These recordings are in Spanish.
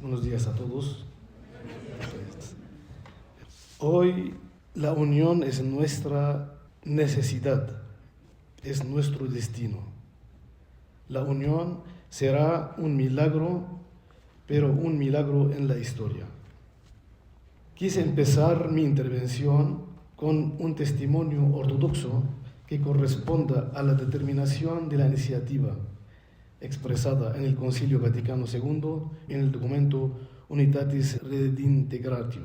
Buenos días a todos. Hoy la unión es nuestra necesidad, es nuestro destino. La unión será un milagro, pero un milagro en la historia. Quise empezar mi intervención con un testimonio ortodoxo que corresponda a la determinación de la iniciativa expresada en el Concilio Vaticano II en el documento Unitatis Redintegratio.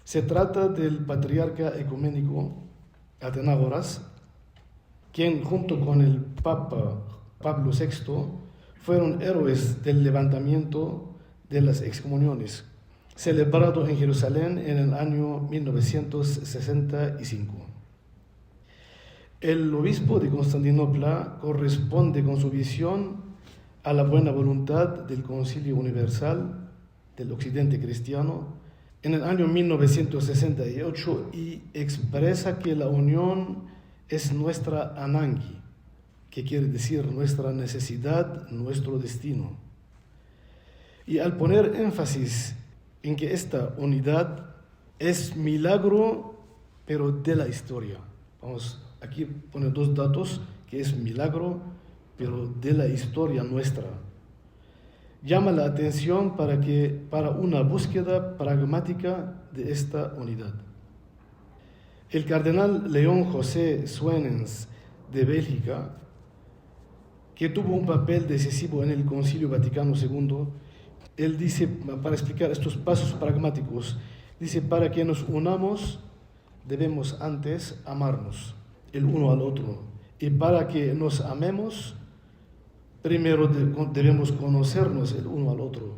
Se trata del patriarca ecuménico Athenagoras, quien junto con el Papa Pablo VI fueron héroes del levantamiento de las excomuniones, celebrado en Jerusalén en el año 1965. El obispo de Constantinopla corresponde con su visión a la buena voluntad del Concilio Universal del Occidente Cristiano en el año 1968 y expresa que la unión es nuestra anangi, que quiere decir nuestra necesidad, nuestro destino. Y al poner énfasis en que esta unidad es milagro, pero de la historia. Vamos aquí poner dos datos, que es milagro, pero de la historia nuestra. Llama la atención para una búsqueda pragmática de esta unidad. El cardenal León José Suenens de Bélgica, que tuvo un papel decisivo en el Concilio Vaticano II, él dice, para explicar estos pasos pragmáticos, dice, para que nos unamos debemos antes amarnos el uno al otro, y para que nos amemos primero debemos conocernos el uno al otro.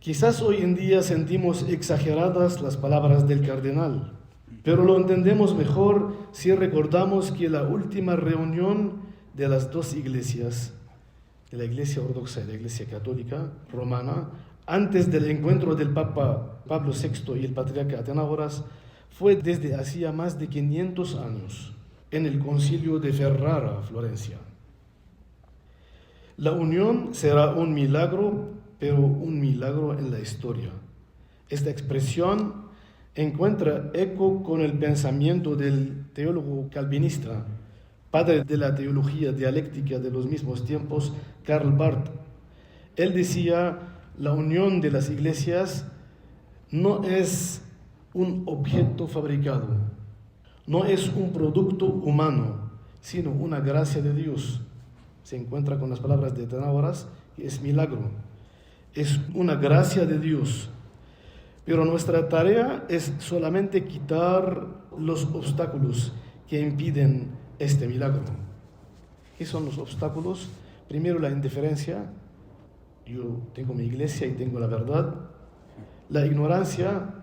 Quizás hoy en día sentimos exageradas las palabras del cardenal, pero lo entendemos mejor si recordamos que la última reunión de las dos iglesias, de la Iglesia Ortodoxa y la Iglesia Católica Romana, antes del encuentro del Papa Pablo VI y el patriarca Athenagoras, fue desde hacía más de 500 años, en el Concilio de Ferrara, Florencia. La unión será un milagro, pero un milagro en la historia. Esta expresión encuentra eco con el pensamiento del teólogo calvinista, padre de la teología dialéctica de los mismos tiempos, Karl Barth. Él decía, la unión de las iglesias no es un objeto fabricado, no es un producto humano, sino una gracia de Dios. Se encuentra con las palabras de Athenagoras, que es milagro, es una gracia de Dios. Pero nuestra tarea es solamente quitar los obstáculos que impiden este milagro. ¿Qué son los obstáculos? Primero, la indiferencia. Yo tengo mi iglesia y tengo la verdad. La ignorancia,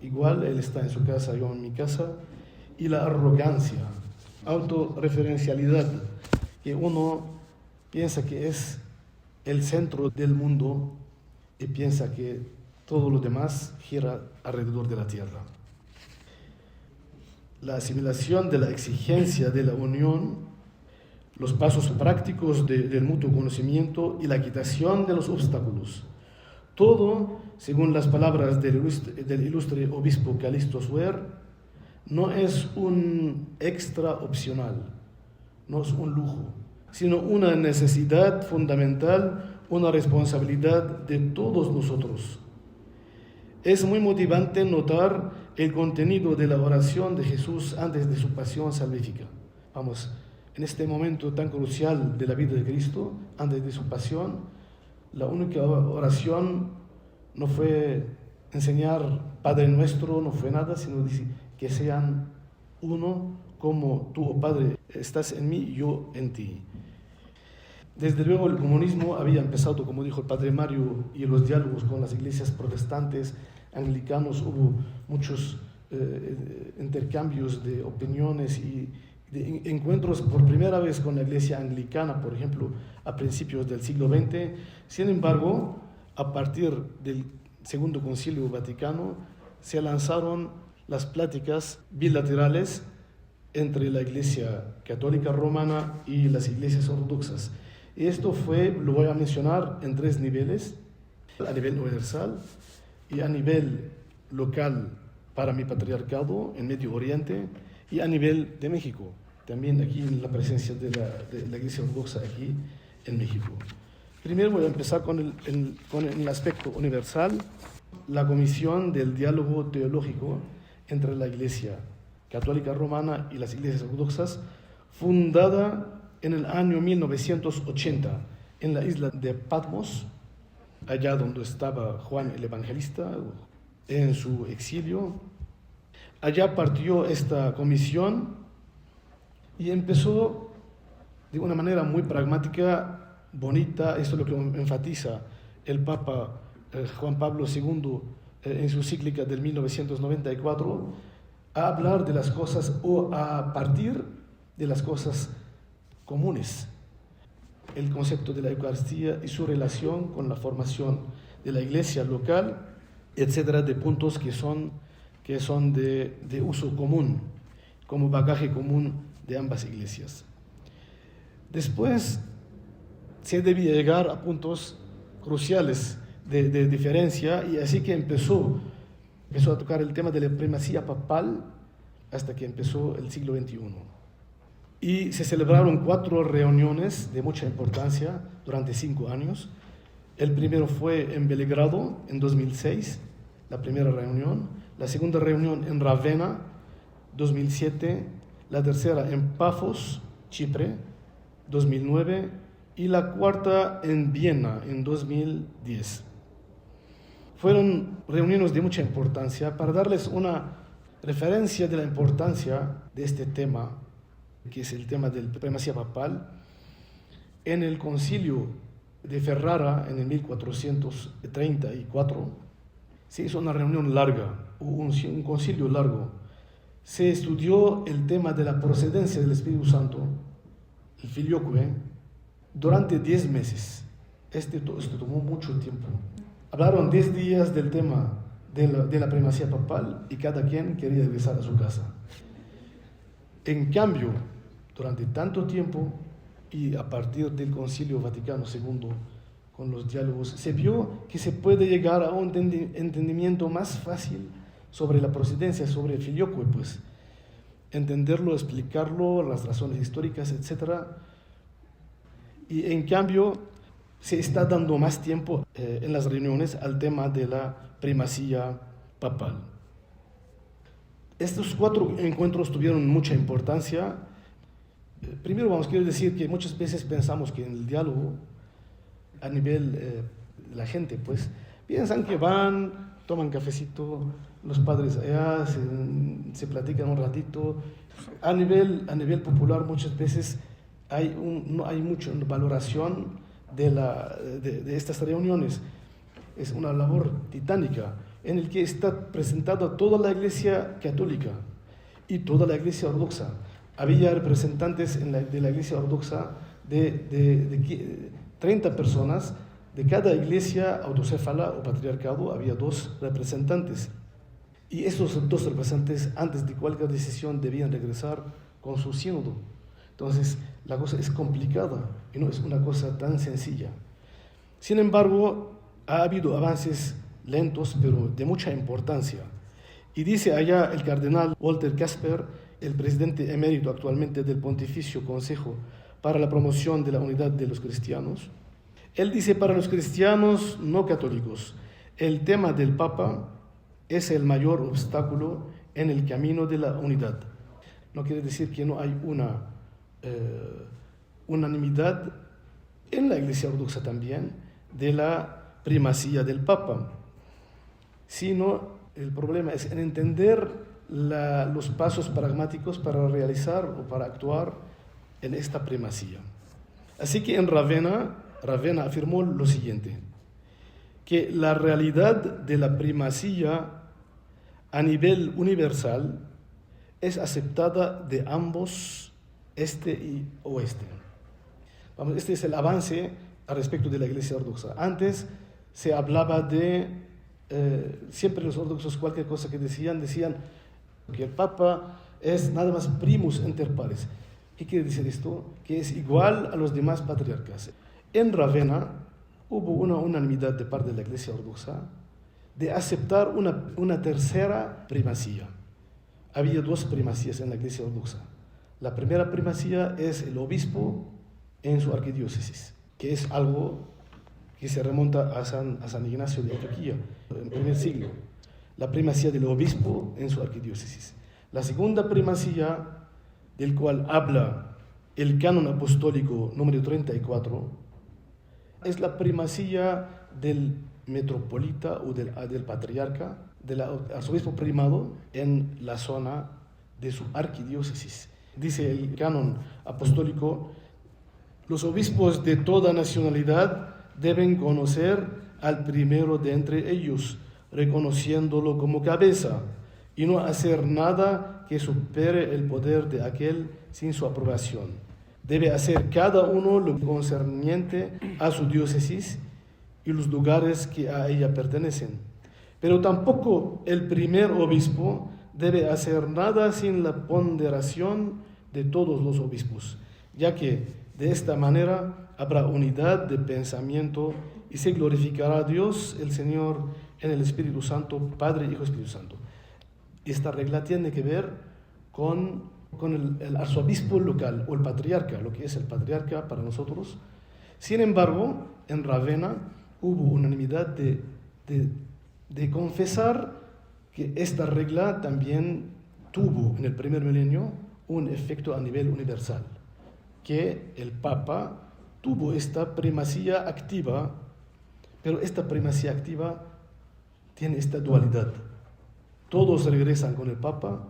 igual, él está en su casa, yo en mi casa. Y la arrogancia, autorreferencialidad, que uno piensa que es el centro del mundo y piensa que todo lo demás gira alrededor de la tierra. La asimilación de la exigencia de la unión, los pasos prácticos del mutuo conocimiento y la quitación de los obstáculos. Todo, según las palabras del ilustre obispo Calixto Suer, no es un extra opcional, no es un lujo, sino una necesidad fundamental, una responsabilidad de todos nosotros. Es muy motivante notar el contenido de la oración de Jesús antes de su pasión salvífica. Vamos, en este momento tan crucial de la vida de Cristo, antes de su pasión, la única oración no fue enseñar Padre Nuestro, no fue nada, sino dice que sean uno como tú, oh Padre, estás en mí y yo en ti. Desde luego el comunismo había empezado, como dijo el Padre Mario, y los diálogos con las iglesias protestantes, anglicanos, hubo muchos intercambios de opiniones y de encuentros por primera vez con la iglesia anglicana, por ejemplo, a principios del siglo XX. Sin embargo, a partir del Segundo Concilio Vaticano, se lanzaron las pláticas bilaterales entre la Iglesia Católica Romana y las iglesias ortodoxas. Y esto fue, lo voy a mencionar, en 3 niveles. a nivel universal y a nivel local para mi patriarcado en Medio Oriente y a nivel de México, también aquí en la presencia de la Iglesia Ortodoxa aquí en México. Primero voy a empezar con el aspecto universal, la Comisión del Diálogo Teológico entre la Iglesia Católica Romana y las iglesias ortodoxas, fundada en el año 1980 en la isla de Patmos, allá donde estaba Juan el Evangelista en su exilio. Allá partió esta comisión y empezó de una manera muy pragmática, bonita. Esto es lo que enfatiza el Papa Juan Pablo II en su encíclica del 1994, a hablar de las cosas o a partir de las cosas comunes. El concepto de la Eucaristía y su relación con la formación de la iglesia local, etcétera, de puntos que son de uso común, como bagaje común de ambas iglesias. Después se debía llegar a puntos cruciales de diferencia, y así que empezó a tocar el tema de la primacía papal hasta que empezó el siglo XXI. Y se celebraron 4 reuniones de mucha importancia durante 5 años. El primero fue en Belgrado en 2006, la primera reunión. La segunda reunión en Ravenna, 2007. La tercera en Pafos, Chipre, 2009. Y la cuarta en Viena, en 2010. Fueron reuniones de mucha importancia para darles una referencia de la importancia de este tema, que es el tema de la primacía papal. En el concilio de Ferrara, en el 1434, se hizo una reunión larga, un concilio largo. Se estudió el tema de la procedencia del Espíritu Santo, el filioque, durante 10 meses. Esto tomó mucho tiempo. Hablaron 10 días del tema de la primacía papal y cada quien quería regresar a su casa. En cambio, durante tanto tiempo y a partir del Concilio Vaticano II, con los diálogos, se vio que se puede llegar a un entendimiento más fácil sobre la procedencia, sobre el filioque, pues entenderlo, explicarlo, las razones históricas, etc. Y en cambio, se está dando más tiempo en las reuniones al tema de la primacía papal. Estos 4 encuentros tuvieron mucha importancia. Primero quiero decir que muchas veces pensamos que en el diálogo, a nivel la gente, pues, piensan que van, toman cafecito, los padres allá, se platican un ratito. A nivel popular muchas veces no hay mucha valoración de estas reuniones. Es una labor titánica en el que está presentada toda la Iglesia Católica y toda la Iglesia Ortodoxa. Había representantes de la Iglesia Ortodoxa de 30 personas. De cada iglesia autocéfala o patriarcado había 2 representantes. Y esos 2 representantes, antes de cualquier decisión, debían regresar con su sínodo. Entonces, la cosa es complicada y no es una cosa tan sencilla. Sin embargo, ha habido avances lentos, pero de mucha importancia. Y dice allá el cardenal Walter Kasper, el presidente emérito actualmente del Pontificio Consejo para la Promoción de la Unidad de los Cristianos. Él dice: para los cristianos no católicos, el tema del Papa es el mayor obstáculo en el camino de la unidad. No quiere decir que no hay una unanimidad en la Iglesia Ortodoxa también de la primacía del Papa, sino el problema es en entender los pasos pragmáticos para realizar o para actuar en esta primacía. Así que en Ravenna afirmó lo siguiente, que la realidad de la primacía a nivel universal es aceptada de ambos, este y oeste. Este es el avance al respecto de la Iglesia Ortodoxa. Antes se hablaba siempre los ortodoxos, cualquier cosa que decían que el Papa es nada más primus inter pares. ¿Qué quiere decir esto? Que es igual a los demás patriarcas. En Ravenna hubo una unanimidad de parte de la Iglesia Ortodoxa de aceptar una tercera primacía. Había dos primacías en la Iglesia Ortodoxa. La primera primacía es el obispo en su arquidiócesis, que es algo que se remonta a San Ignacio de Antioquía, en el primer siglo. La primacía del obispo en su arquidiócesis. La segunda primacía, del cual habla el canon apostólico número 34, es la primacía del metropolita o del patriarca, del arzobispo primado en la zona de su arquidiócesis. Dice el canon apostólico: los obispos de toda nacionalidad deben conocer al primero de entre ellos, reconociéndolo como cabeza, y no hacer nada que supere el poder de aquel sin su aprobación. Debe hacer cada uno lo concerniente a su diócesis y los lugares que a ella pertenecen. Pero tampoco el primer obispo debe hacer nada sin la ponderación de todos los obispos, ya que de esta manera habrá unidad de pensamiento y se glorificará a Dios el Señor en el Espíritu Santo, Padre, Hijo y Espíritu Santo. Esta regla tiene que ver con el arzobispo local o el patriarca, lo que es el patriarca para nosotros. Sin embargo, en Ravenna hubo unanimidad de confesar que esta regla también tuvo en el primer milenio un efecto a nivel universal, que el Papa tuvo esta primacía activa, pero esta primacía activa tiene esta dualidad. Todos regresan con el Papa,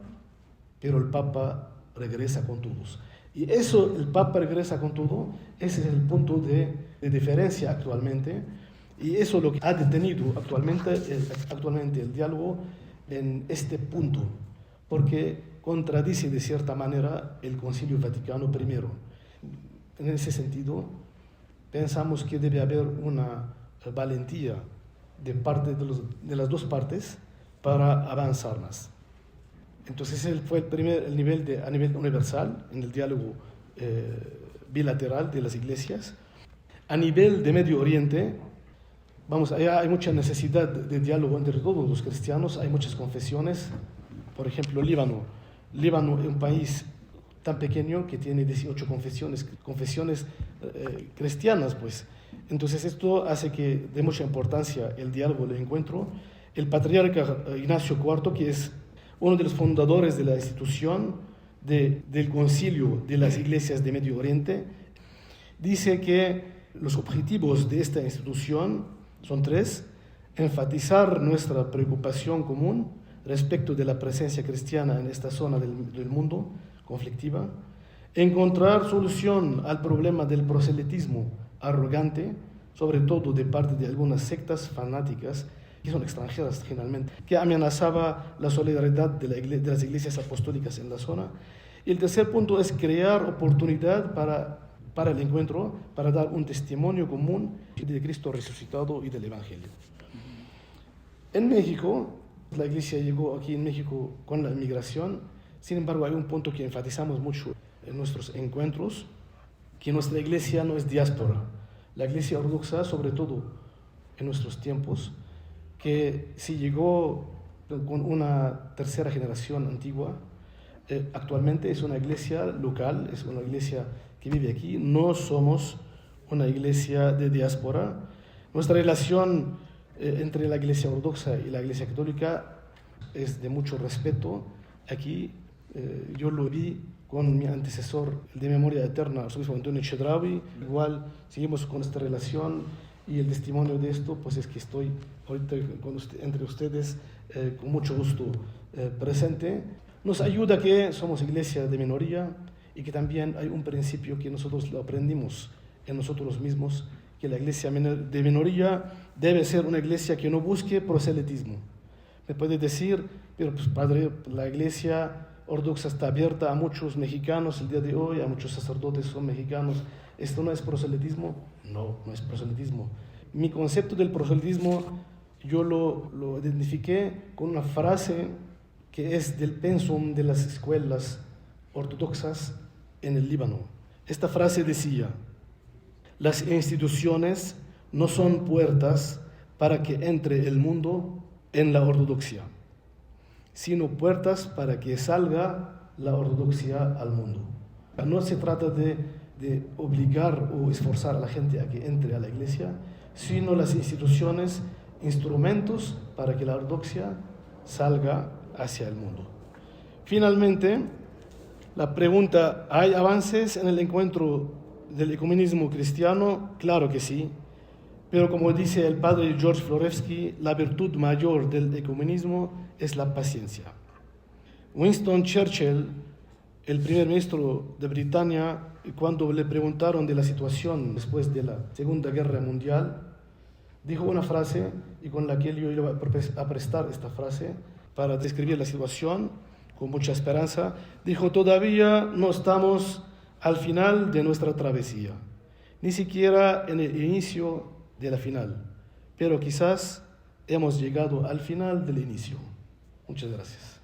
pero el Papa regresa con todos. Y eso, el Papa regresa con todo, ese es el punto de diferencia actualmente, y eso es lo que ha detenido actualmente el diálogo en este punto, porque contradice de cierta manera el Concilio Vaticano I. En ese sentido, pensamos que debe haber una valentía de parte de las dos partes para avanzar más. Entonces, ese fue el nivel a nivel universal, en el diálogo bilateral de las iglesias. A nivel de Medio Oriente, allá hay mucha necesidad de diálogo entre todos los cristianos, hay muchas confesiones. Por ejemplo, Líbano es un país tan pequeño que tiene 18 confesiones cristianas, pues. Entonces esto hace que de mucha importancia el diálogo, el encuentro. El patriarca Ignacio IV, que es uno de los fundadores de la institución del concilio de las iglesias de Medio Oriente, dice que los objetivos de esta institución son tres: enfatizar nuestra preocupación común respecto de la presencia cristiana en esta zona del mundo conflictiva, encontrar solución al problema del proselitismo arrogante, sobre todo de parte de algunas sectas fanáticas que son extranjeras generalmente, que amenazaba la solidaridad de las iglesias apostólicas en la zona. Y el tercer punto es crear oportunidad para el encuentro, para dar un testimonio común de Cristo resucitado y del Evangelio. En México, la iglesia llegó aquí en México con la inmigración. Sin embargo, hay un punto que enfatizamos mucho en nuestros encuentros, que nuestra iglesia no es diáspora. La iglesia ortodoxa, sobre todo en nuestros tiempos, que si llegó con una tercera generación antigua, actualmente es una iglesia local, es una iglesia que vive aquí. No somos una iglesia de diáspora. Nuestra relación entre la iglesia ortodoxa y la iglesia católica es de mucho respeto. Aquí yo lo vi con mi antecesor, el de memoria eterna, el arzobispo Antonio Chedraui. Igual seguimos con esta relación, y el testimonio de esto pues es que estoy ahorita entre ustedes con mucho gusto presente. Nos ayuda que somos iglesia de minoría y que también hay un principio que nosotros lo aprendimos en nosotros mismos, que la iglesia de minoría debe ser una iglesia que no busque proselitismo. Me puede decir, pero pues padre, la iglesia ortodoxa está abierta a muchos mexicanos el día de hoy, a muchos sacerdotes son mexicanos. ¿Esto no es proselitismo? No, no es proselitismo. Mi concepto del proselitismo yo lo identifiqué con una frase que es del pensum de las escuelas ortodoxas en el Líbano. Esta frase decía: las instituciones no son puertas para que entre el mundo en la ortodoxia, sino puertas para que salga la ortodoxia al mundo. No se trata de obligar o esforzar a la gente a que entre a la iglesia, sino las instituciones, instrumentos para que la ortodoxia salga hacia el mundo. Finalmente, la pregunta, ¿hay avances en el encuentro del ecumenismo cristiano? Claro que sí, pero como dice el padre George Florevsky, la virtud mayor del ecumenismo es la paciencia. Winston Churchill, el primer ministro de Britania, cuando le preguntaron de la situación después de la Segunda Guerra Mundial, dijo una frase, y con la que yo iba a prestar esta frase para describir la situación con mucha esperanza. Dijo: todavía no estamos al final de nuestra travesía, ni siquiera en el inicio de la final, pero quizás hemos llegado al final del inicio. Muchas gracias.